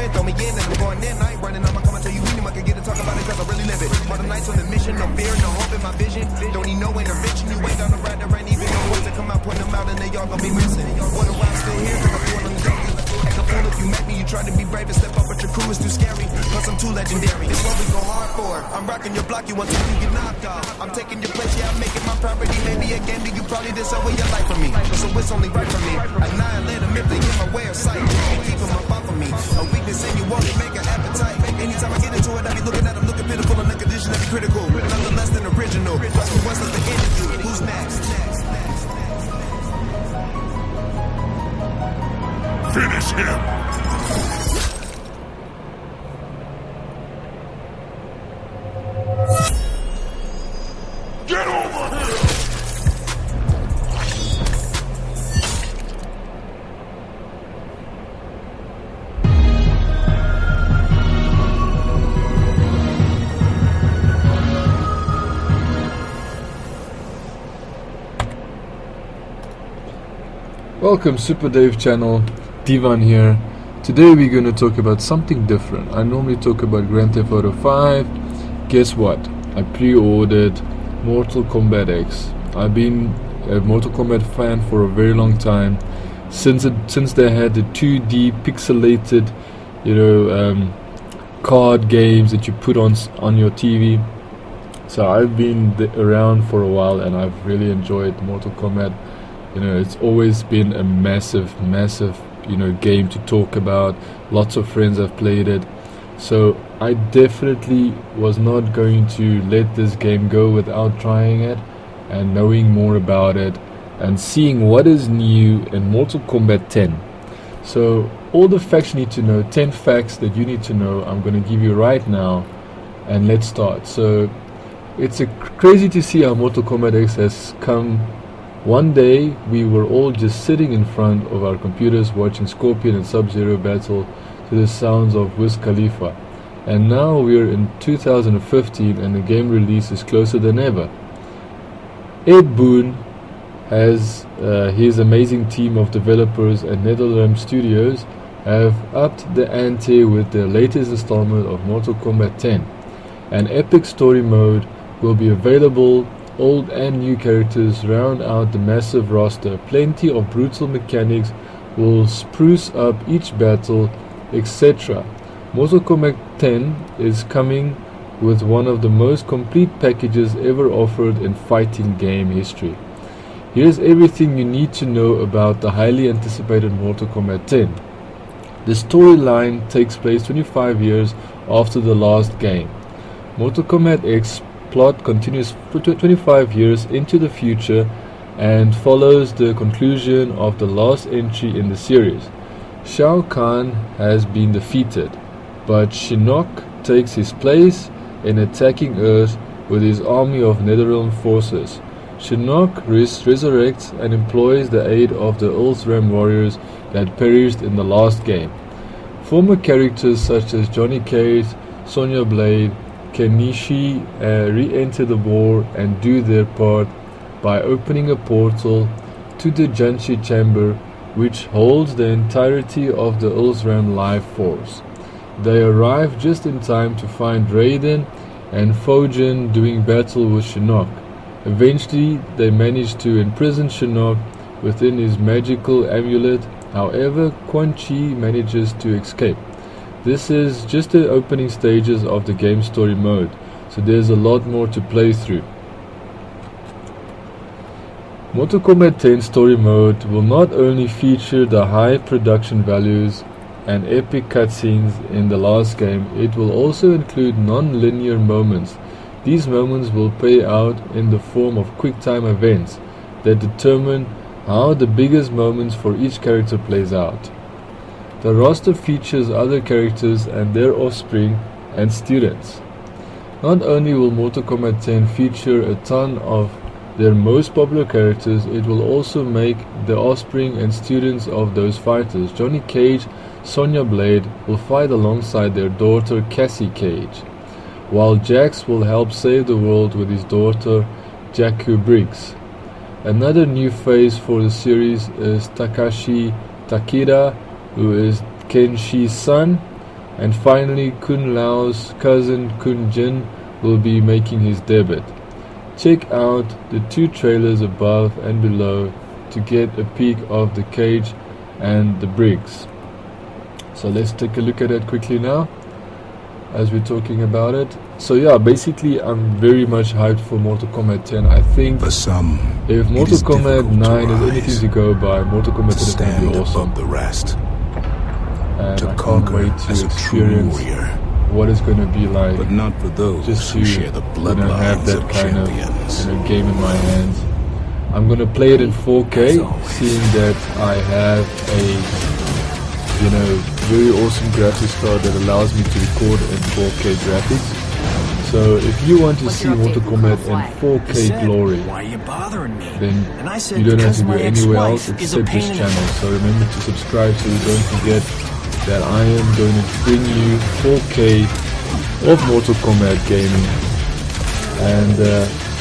in, throw me in, and I'm going in. I ain't running, I'ma come and tell you anyone can get to talk about it, cause I really live it. All the nights on the mission, no fear, no hope in my vision. Don't need no intervention, you ain't gonna ride, there ain't even no words to come out, point them out, and they all gonna be missing. Wonder why I'm still here, cause I'm doing on the daily. Act a fool if you met me, you try to be brave and step up, but your crew is too scary. Plus I'm too legendary, it's what we go hard for. I'm rocking your block, you want to get knocked off. I'm taking your place, yeah, I'm making my property. Maybe a game that you probably did away your life for me. So it's only right for me. Annihilate them if they get my way of sight. And keep them up off of me. A weakness in you won't make an appetite. Anytime I get into it, I be looking at them, looking pitiful, and the condition that be critical. Nothing less than original. Plus me once as the interview. Who's next? Finish him! Get over here! Welcome Super Dave channel, Divan here. Today we're going to talk about something different. I normally talk about Grand Theft Auto 5. Guess what? I pre-ordered Mortal Kombat X. I've been a Mortal Kombat fan for a very long time. Since they had the 2D pixelated, card games that you put on your TV. So I've been around for a while and I've really enjoyed Mortal Kombat. It's always been a massive game to talk about. Lots of friends have played it. So I definitely was not going to let this game go without trying it and knowing more about it and seeing what is new in Mortal Kombat 10. So all the facts you need to know, 10 facts that you need to know, I'm going to give you right now, and let's start. So it's crazy to see how Mortal Kombat X has come. One day we were all just sitting in front of our computers watching Scorpion and Sub-Zero battle to the sounds of Wiz Khalifa, and now we're in 2015 and the game release is closer than ever. Ed Boon has his amazing team of developers at NetherRealm Studios have upped the ante with the latest installment of Mortal Kombat 10. An epic story mode will be available. Old and new characters round out the massive roster. Plenty of brutal mechanics will spruce up each battle, etc. Mortal Kombat 10 is coming with one of the most complete packages ever offered in fighting game history. Here's everything you need to know about the highly anticipated Mortal Kombat 10. The storyline takes place 25 years after the last game. Mortal Kombat X plot continues 25 years into the future and follows the conclusion of the last entry in the series. Shao Kahn has been defeated, but Shinnok takes his place in attacking Earth with his army of NetherRealm forces. Shinnok resurrects and employs the aid of the Ulthram warriors that perished in the last game. Former characters such as Johnny Cage, Sonya Blade, Kenichi re-enter the war and do their part by opening a portal to the Janshi chamber, which holds the entirety of the Ulthram life force. They arrive just in time to find Raiden and Fojin doing battle with Shinnok. Eventually they manage to imprison Shinnok within his magical amulet. However, Quan Chi manages to escape. This is just the opening stages of the game story mode, so there's a lot more to play through. Mortal Kombat 10 story mode will not only feature the high production values and epic cutscenes in the last game, it will also include non-linear moments. These moments will play out in the form of quick-time events that determine how the biggest moments for each character plays out. The roster features other characters and their offspring and students. Not only will Mortal Kombat 10 feature a ton of their most popular characters, it will also make the offspring and students of those fighters. Johnny Cage, Sonya Blade will fight alongside their daughter Cassie Cage, while Jax will help save the world with his daughter Jakku Briggs. Another new phase for the series is Takashi Takeda, who is Kenshi's son, And finally, Kun Lao's cousin Kun Jin will be making his debut. Check out the 2 trailers above and below to get a peek of the cage and the bricks. So let's take a look at it quickly now as we're talking about it. So yeah, basically I'm very much hyped for Mortal Kombat 10. I think For some, if Mortal Kombat 9 is anything to go by, Mortal Kombat 10 is going to stand be awesome. above the rest, And to I can't conquer wait to as a true experience warrior, what it's going to be like, but not for those just who to share the have bloodlines that of kind of champions. game in my hands. I'm going to play it in 4K, seeing that I have a very awesome graphics card that allows me to record in 4K graphics. So if you want to see Mortal Kombat in 4K glory, Why are you bothering me? then And I said, you don't have to go because my anywhere else ex-wife is a except this pain in the- channel. So remember to subscribe so you don't forget that I am going to bring you 4K of Mortal Kombat gaming, and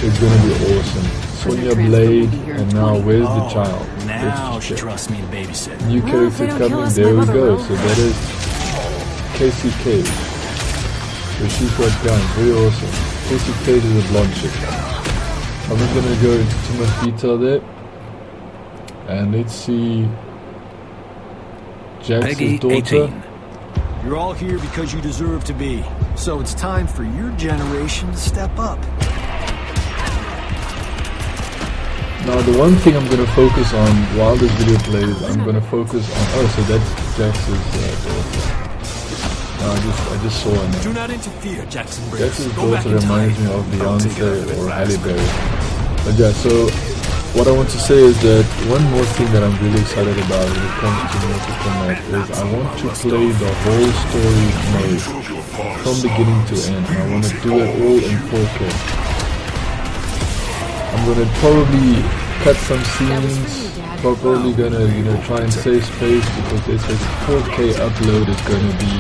it's going to be awesome. Sonya Blade, and now where's the child? Now Let's she check. trusts me to babysit. New Well, if character they don't kill coming, us, there my we mother go. will. So that is Casey Cage. So she's got guns, very awesome. Casey Cage is a blonde chick. I'm not gonna go into too much detail there. And let's see Jax's Peggy, daughter. 18. You're all here because you deserve to be. So it's time for your generation to step up. Now the one thing I'm gonna focus on while this video plays, I'm gonna focus on. Oh, so that's Jax's daughter. No, I just saw her. Do not interfere, Jackson Briggs. Jax's Go back daughter in time. reminds me of I'll take it Beyonce up or with Halle raspberry. Berry. But yeah, so what I want to say is that one more thing that I'm really excited about when it comes to Mortal Kombat is I want to play the whole story mode from beginning to end. I want to do it all in 4K. I'm gonna probably cut some scenes. Probably gonna try and save space because they say 4K upload is gonna be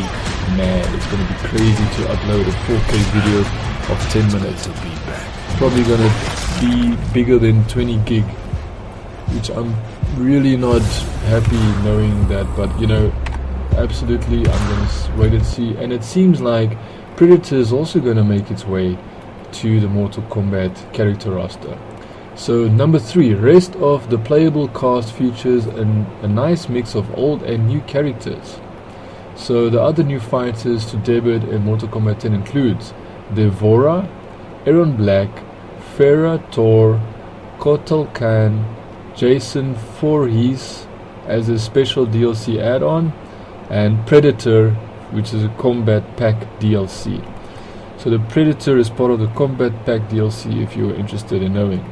mad. It's gonna be crazy to upload a 4K video of 10 minutes. Probably gonna be bigger than 20 gig, which I'm really not happy knowing that. But absolutely, I'm gonna wait and see. And it seems like Predator is also gonna make its way to the Mortal Kombat character roster. So number 3, rest of the playable cast features a nice mix of old and new characters. So the other new fighters to debut in Mortal Kombat 10 includes Devora, Aaron Black, Farah Tor, Kotal Khan, Jason Voorhees as a special DLC add-on, and Predator, which is a Combat Pack DLC. So the Predator is part of the Combat Pack DLC if you're interested in knowing.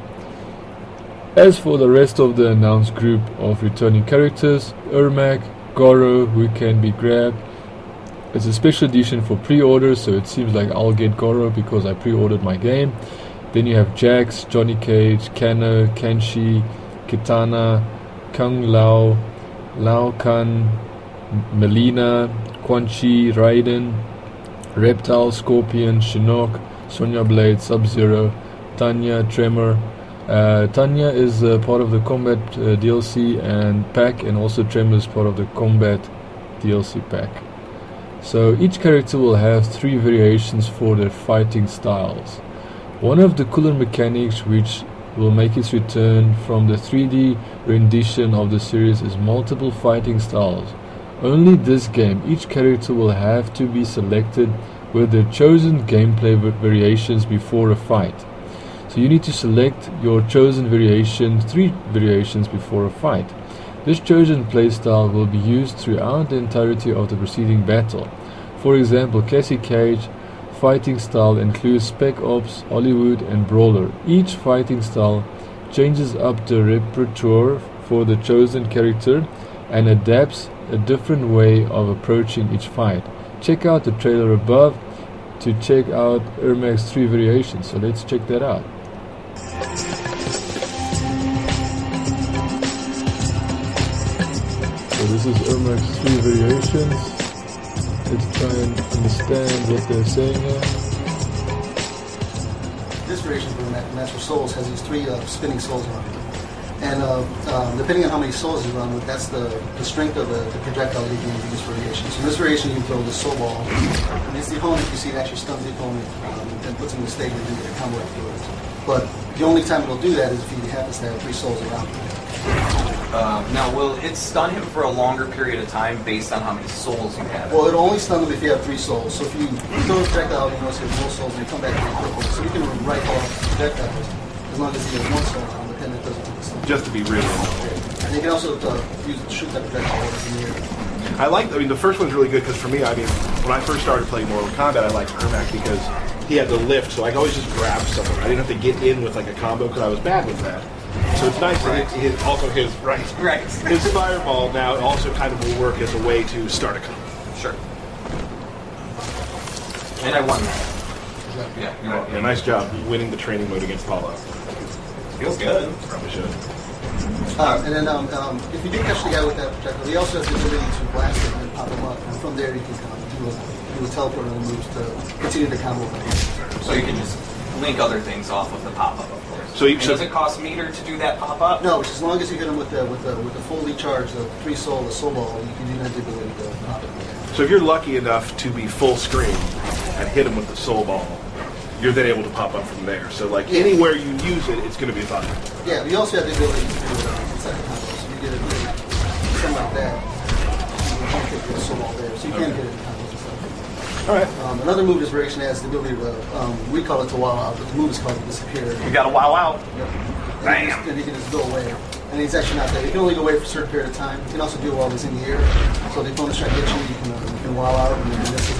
As for the rest of the announced group of returning characters, Ermac, Goro, who can be grabbed. It's a special edition for pre-order, so it seems like I'll get Goro because I pre-ordered my game. Then you have Jax, Johnny Cage, Kano, Kenshi, Kitana, Kung Lao, Lao Kan, Melina, Quan Chi, Raiden, Reptile, Scorpion, Shinnok, Sonya Blade, Sub-Zero, Tanya, Tremor. Tanya is part of the Combat DLC and pack, and also Tremor is part of the Combat DLC pack. So each character will have 3 variations for their fighting styles. One of the cooler mechanics which will make its return from the 3D rendition of the series is multiple fighting styles. Only this game, each character will have to be selected with their chosen gameplay variations before a fight. So you need to select your chosen variation, 3 variations before a fight. This chosen playstyle will be used throughout the entirety of the preceding battle. For example, Cassie Cage fighting style includes Spec Ops, Hollywood and Brawler. Each fighting style changes up the repertoire for the chosen character and adapts a different way of approaching each fight. Check out the trailer above to check out Ermac's 3 variations. So let's check that out. So this is Ermac's 3 variations. Let's try and understand what they're saying here. This variation from Master Souls has these 3 spinning souls on it. And depending on how many souls you run with, that's the strength of the projectile that you can use for variation. So in this variation, you throw the soul ball. And it's the opponent, you see, it actually stuns the opponent and puts him in a state where you get a combo afterwards. But the only time it'll do that is if he happens to have 3 souls around him. Now, will it stun him for a longer period of time based on how many souls you have? Well, it'll only stun him if you have 3 souls. So if you throw a projectile, you notice he has no souls, and you come back really quickly. So you can rifle off projectiles as long as he has 1 soul around, and it doesn't take the stun. Just to be real. And you can also shoot that projectile in the air. I mean, the first one's really good because for me, I mean, when I first started playing Mortal Kombat, I liked Ermac because he had the lift, so I could always just grab someone. I didn't have to get in with like a combo because I was bad with that. So it's nice that his his fireball now also kind of will work as a way to start a combo. Sure. And I won that. Yeah, you're welcome. Yeah, nice job winning the training mode against Paulo. Feels good. Probably should. And then if you do catch the guy with that projectile, he also has the ability to blast it and then pop him up. And from there, you can do a teleport and moves to continue the combo. So you can just link other things off of the pop-up, of course. So does it cost meter to do that pop-up? No, as long as you hit him with the fully charged, the 3 soul, the soul ball, you can do that ability to pop it. So if you're lucky enough to be full screen and hit him with the soul ball, you're then able to pop up from there. So like anywhere you use it, it's going to be fine. Yeah, but you also have the ability to do it inside the combo. So you get it something like that. You can't get the soul ball there, so you can get it in combos and stuff. All right. Another move this variation has the ability to, we call it to wow out, but the move is called to disappear. You got to wow out. Yep. Bam. And he can just go away. And he's actually not there. You can only go away for a certain period of time. You can also do it while he's in the air. So if the opponent's trying to get you, you can wow out and then this is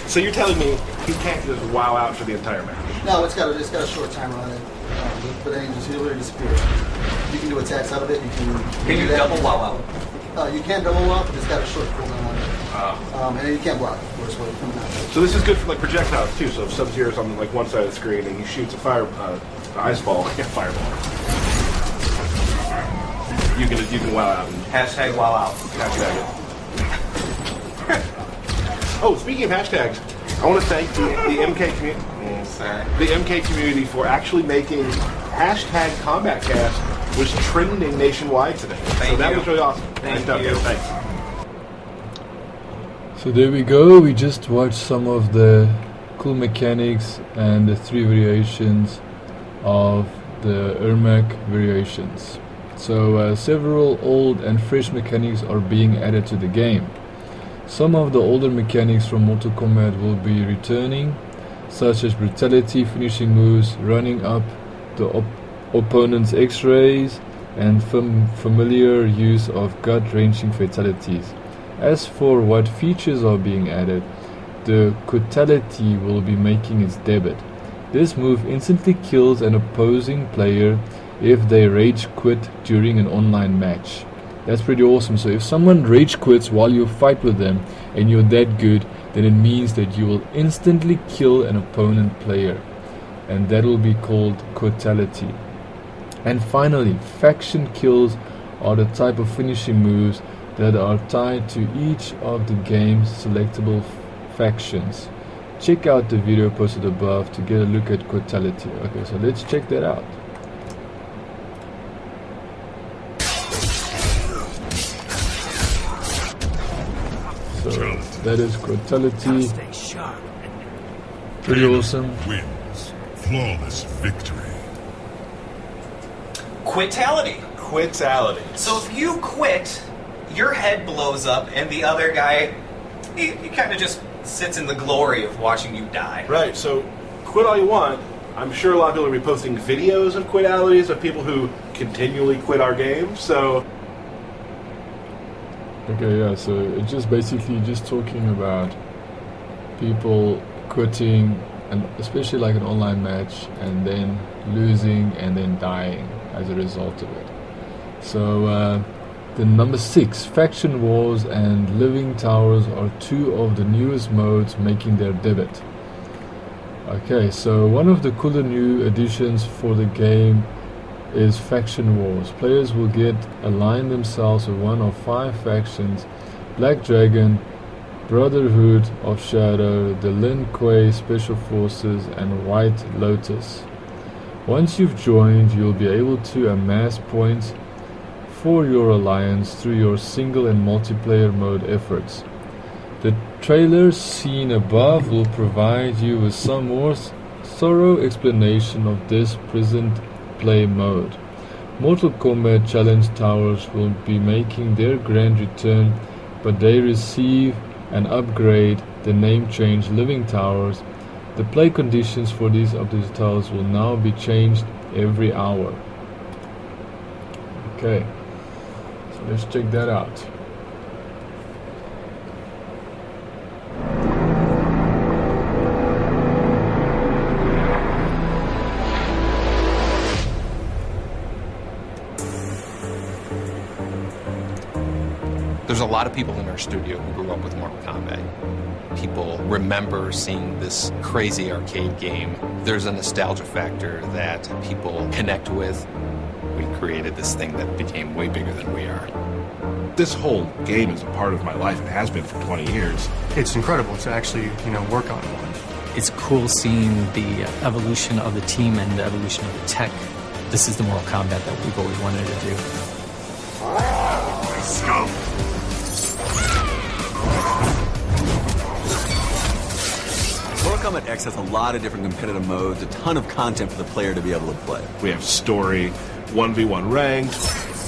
So you're telling me he can't just wow out for the entire match? No, it's got a short timer on it. But then he'll really disappear. You can do attacks out of it. Can you double wow out? You can double wow out, but it's got a short cooldown on it. And then you can't block, of course, while you're coming out. So this is good for like projectiles too. So if Sub-Zero's on like one side of the screen and he shoots a ice ball, fireball, you can wow out. Hashtag wow out. Oh, speaking of hashtags, I want to thank the MK community. The MK community for actually making hashtag CombatCast was trending nationwide today. So that was really awesome. Thank nice you. Thanks. So there we go, we just watched some of the cool mechanics and the 3 variations of the Ermac variations. So several old and fresh mechanics are being added to the game. Some of the older mechanics from Mortal Kombat will be returning, such as brutality, finishing moves, running up the opponent's X-rays, and familiar use of gut-wrenching fatalities. As for what features are being added, the Quittality will be making its debut. This move instantly kills an opposing player if they rage quit during an online match. That's pretty awesome. So if someone rage quits while you fight with them and you're that good, then it means that you will instantly kill an opponent player, and that will be called Quittality. And finally, faction kills are the type of finishing moves that are tied to each of the game's selectable factions. Check out the video posted above to get a look at Quittality. Okay, so let's check that out. So that is Quittality. Pretty awesome. Wins. Flawless victory. Quittality. So if you quit, your head blows up, and the other guy, he kind of just sits in the glory of watching you die. Right, so quit all you want. I'm sure a lot of people are reposting videos of quittalities of people who continually quit our games, so... Okay, yeah, so it's just basically just talking about people quitting, and especially like an online match, and then losing and then dying as a result of it. So the number 6, Faction Wars and Living Towers are 2 of the newest modes making their debut. Okay, so one of the cooler new additions for the game is Faction Wars. Players will align themselves with one of 5 factions: Black Dragon, Brotherhood of Shadow, the Lin Kuei Special Forces, and White Lotus. Once you've joined, you'll be able to amass points for your alliance through your single and multiplayer mode efforts. The trailer seen above will provide you with some more thorough explanation of this present play mode. Mortal Kombat Challenge Towers will be making their grand return, but they receive an upgrade, the name change Living Towers. The play conditions for these updated towers will now be changed every hour. Okay, so let's check that out. There's a lot of people in our studio who grew up with Mortal Kombat. People remember seeing this crazy arcade game. There's a nostalgia factor that people connect with. We created this thing that became way bigger than we are. This whole game is a part of my life. It has been for 20 years. It's incredible to actually, work on one. It's cool seeing the evolution of the team and the evolution of the tech. This is the Mortal Kombat that we've always wanted to do. Let's go. Mortal Kombat X has a lot of different competitive modes, a ton of content for the player to be able to play. We have story, 1v1 ranked,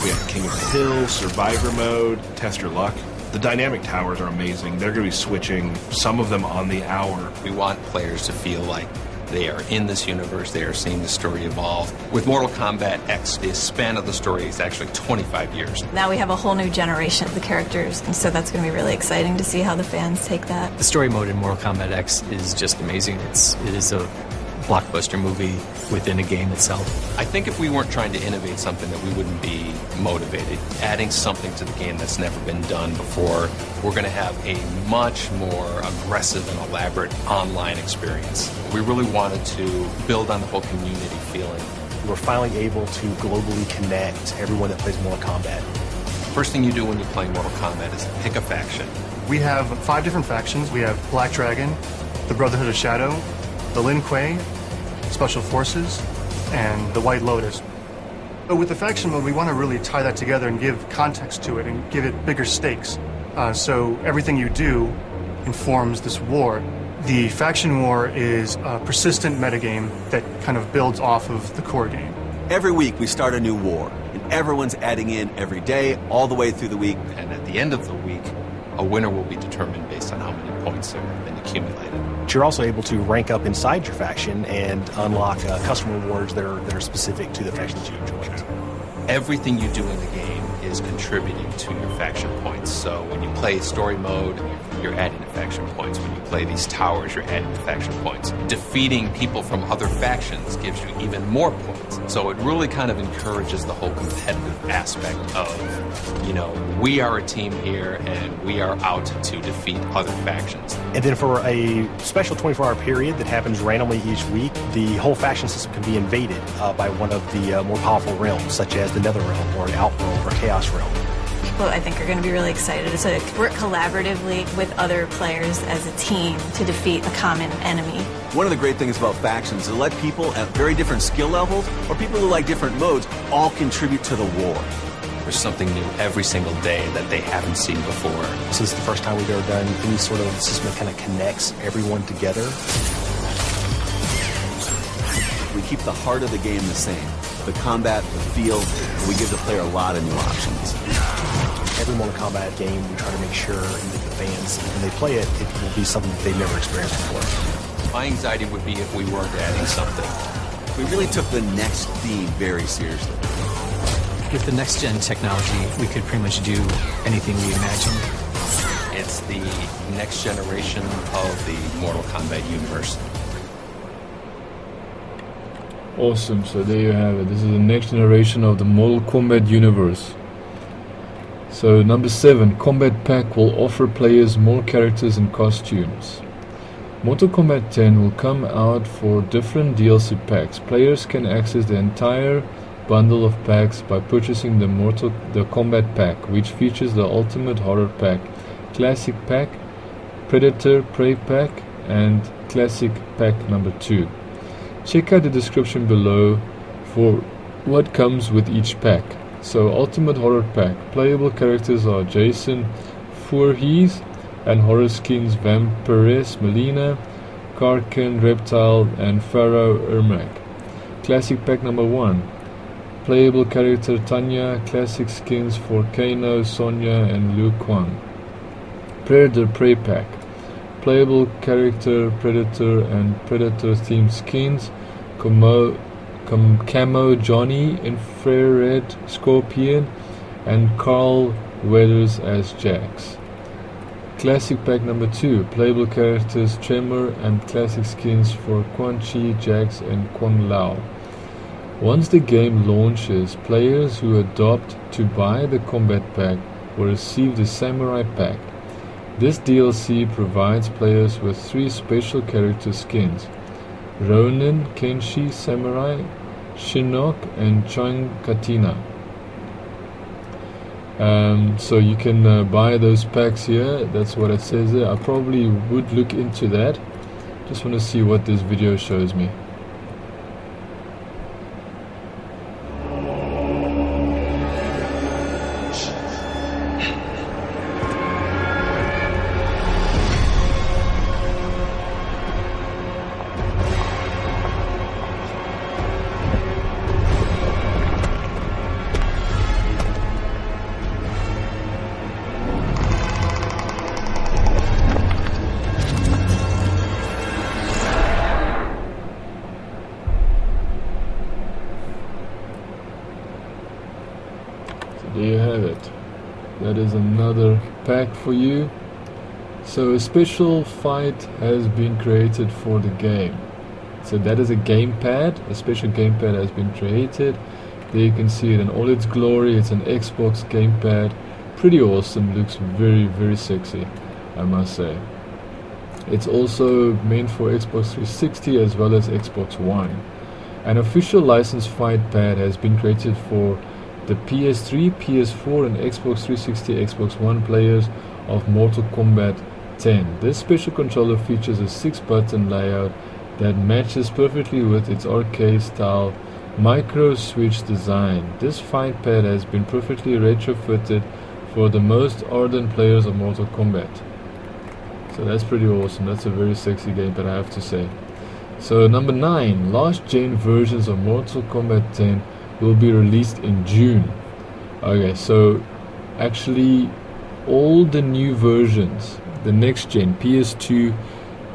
we have King of the Hill, Survivor mode, Test Your Luck. The dynamic towers are amazing. They're going to be switching, some of them on the hour. We want players to feel like they are in this universe, they are seeing the story evolve. With Mortal Kombat X, the span of the story is actually 25 years. Now we have a whole new generation of the characters, and so that's going to be really exciting to see how the fans take that. The story mode in Mortal Kombat X is just amazing. It is a blockbuster movie within a game itself. I think if we weren't trying to innovate something that we wouldn't be motivated. Adding something to the game that's never been done before, we're going to have a much more aggressive and elaborate online experience. We really wanted to build on the whole community feeling. We're finally able to globally connect everyone that plays Mortal Kombat. First thing you do when you play Mortal Kombat is pick a faction. We have 5 different factions. We have Black Dragon, the Brotherhood of Shadow, the Lin Kuei, Special Forces, and the White Lotus. But with the faction mode, we want to really tie that together and give context to it and give it bigger stakes. So everything you do informs this war. The faction war is a persistent metagame that kind of builds off of the core game. Every week we start a new war, and everyone's adding in every day, all the way through the week. And at the end of the week, a winner will be determined based on how many points have been accumulated. But you're also able to rank up inside your faction and unlock custom rewards that are specific to the factions you joined. Everything you do in the game is contributing to your faction points. So when you play story mode, you're adding to faction points. When you play these towers, you're adding to faction points. Defeating people from other factions gives you even more points. So it really kind of encourages the whole competitive aspect of, we are a team here and we are out to defeat other factions. And then for a special 24-hour period that happens randomly each week, the whole faction system can be invaded by one of the more powerful realms, such as the Nether Realm or an Outrealm or Chaos Realm. People, I think, are going to be really excited to work collaboratively with other players as a team to defeat a common enemy. One of the great things about factions is to let people at very different skill levels or people who like different modes all contribute to the war. There's something new every single day that they haven't seen before. This is the first time we've ever done any sort of system that kind of connects everyone together. We keep the heart of the game the same. The combat, the feel, and we give the player a lot of new options. Every Mortal Kombat game, we try to make sure that the fans, when they play it, it will be something that they've never experienced before. My anxiety would be if we weren't adding something. We really took the next theme very seriously. With the next-gen technology, we could pretty much do anything we imagined. It's the next generation of the Mortal Kombat universe. Awesome, so there you have it. This is the next generation of the Mortal Kombat universe. So number 7, Kombat Pack will offer players more characters and costumes. Mortal Kombat 10 will come out for different DLC packs. Players can access the entire bundle of packs by purchasing the Kombat Pack, which features the Ultimate Horror Pack, Classic Pack, Predator Prey Pack, and Classic Pack number 2. Check out the description below for what comes with each pack. So Ultimate Horror Pack. Playable characters are Jason Voorhees and horror skins Vampiress Melina, Karkin Reptile and Pharaoh Ermac. Classic Pack number 1. Playable character Tanya, classic skins for Kano, Sonya and Liu Kuang. Predator Prey Pack. Playable character Predator and Predator themed skins, Camo Johnny, Infrared Scorpion and Carl Weathers as Jax. Classic Pack number 2. Playable characters Tremor and classic skins for Quan Chi, Jax and Kwang Lao. Once the game launches, players who adopt to buy the Combat Pack will receive the Samurai Pack. This DLC provides players with 3 special character skins: Ronin, Kenshi, Samurai, Shinnok and Chang Katina. So you can buy those packs here. That's what it says there. I probably would look into that. Just want to see what this video shows me. There you have it. That is another pack for you. So a special fight has been created for the game. So that is a gamepad. A special gamepad has been created. There you can see it in all its glory. It's an Xbox gamepad. Pretty awesome. Looks very, very sexy, I must say. It's also meant for Xbox 360 as well as Xbox One. An official licensed fight pad has been created for the PS3, PS4 and Xbox 360, Xbox One players of Mortal Kombat 10. This special controller features a 6-button layout that matches perfectly with its arcade-style micro-switch design. This fight pad has been perfectly retrofitted for the most ardent players of Mortal Kombat. So that's pretty awesome. That's a very sexy gamepad, I have to say. So number 9, last gen versions of Mortal Kombat 10 will be released in June. Okay, so actually all the new versions, the next gen PS2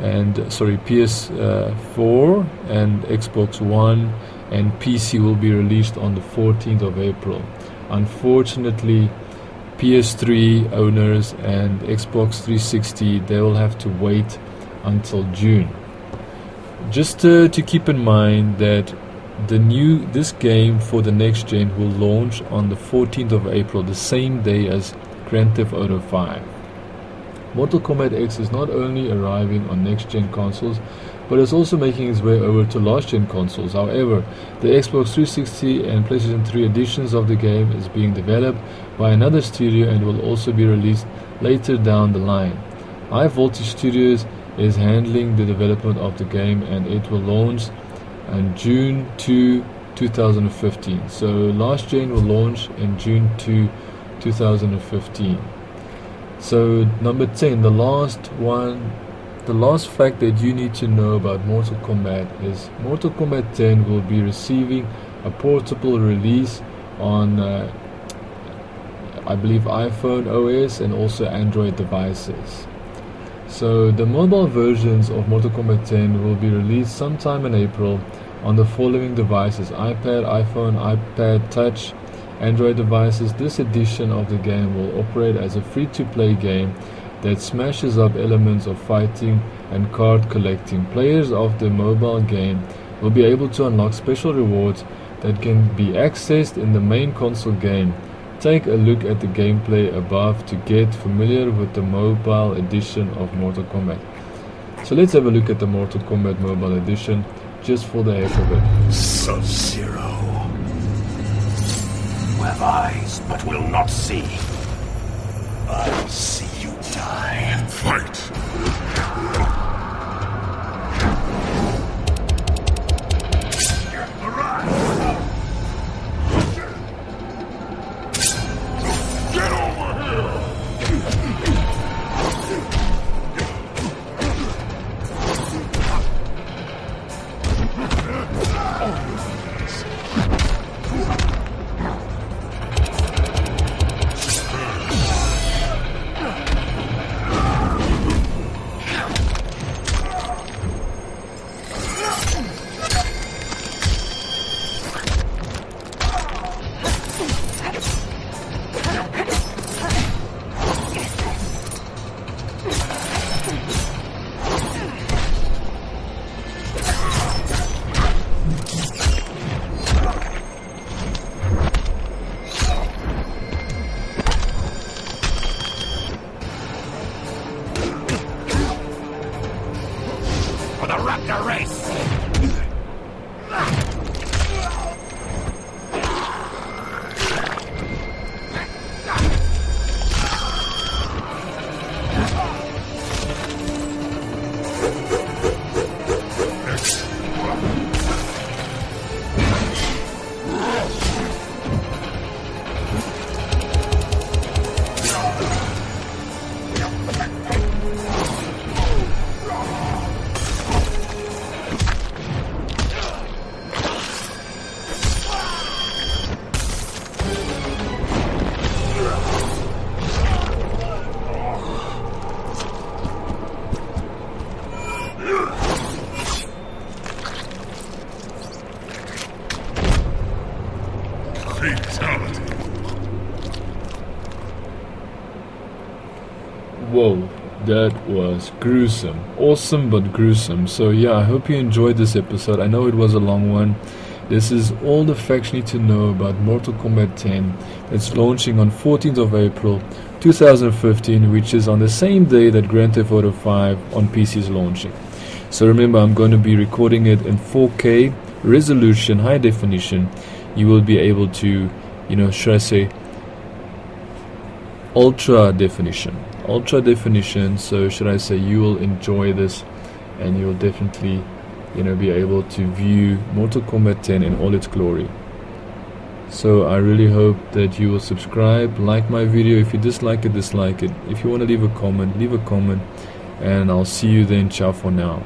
and PS4 and Xbox One and PC will be released on the 14th of April. Unfortunately, PS3 owners and Xbox 360, they will have to wait until June. Just to keep in mind that this game for the next gen will launch on the 14th of April, the same day as Grand Theft Auto 5. Mortal Kombat X is not only arriving on next gen consoles, but is also making its way over to last gen consoles. However, the Xbox 360 and PlayStation 3 editions of the game is being developed by another studio and will also be released later down the line. High Voltage Studios is handling the development of the game and it will launch on June 2, 2015. So last gen will launch in June 2, 2015. So number 10, the last fact that you need to know about Mortal Kombat is Mortal Kombat 10 will be receiving a portable release on I believe iPhone OS and also Android devices. So the mobile versions of Mortal Kombat 10 will be released sometime in April on the following devices: iPad, iPhone, iPad Touch, Android devices. This edition of the game will operate as a free-to-play game that smashes up elements of fighting and card collecting. Players of the mobile game will be able to unlock special rewards that can be accessed in the main console game. Take a look at the gameplay above to get familiar with the mobile edition of Mortal Kombat. So let's have a look at the Mortal Kombat mobile edition just for the heck of it. Sub-Zero. You have eyes but will not see. I'll see you die. Fight! Arrive! Fatality. Whoa, that was gruesome. Awesome but gruesome. So yeah, I hope you enjoyed this episode. I know it was a long one. This is all the facts you need to know about Mortal Kombat 10. It's launching on 14th of April 2015, which is on the same day that Grand Theft Auto 5 on PC is launching. So remember, I'm going to be recording it in 4K resolution, high definition. You will be able to, you know, should I say, ultra definition. So should I say, you will enjoy this, and you will definitely, you know, be able to view Mortal Kombat 10 in all its glory. So I really hope that you will subscribe, like my video. If you dislike it, dislike it. If you want to leave a comment, and I'll see you then. Ciao for now.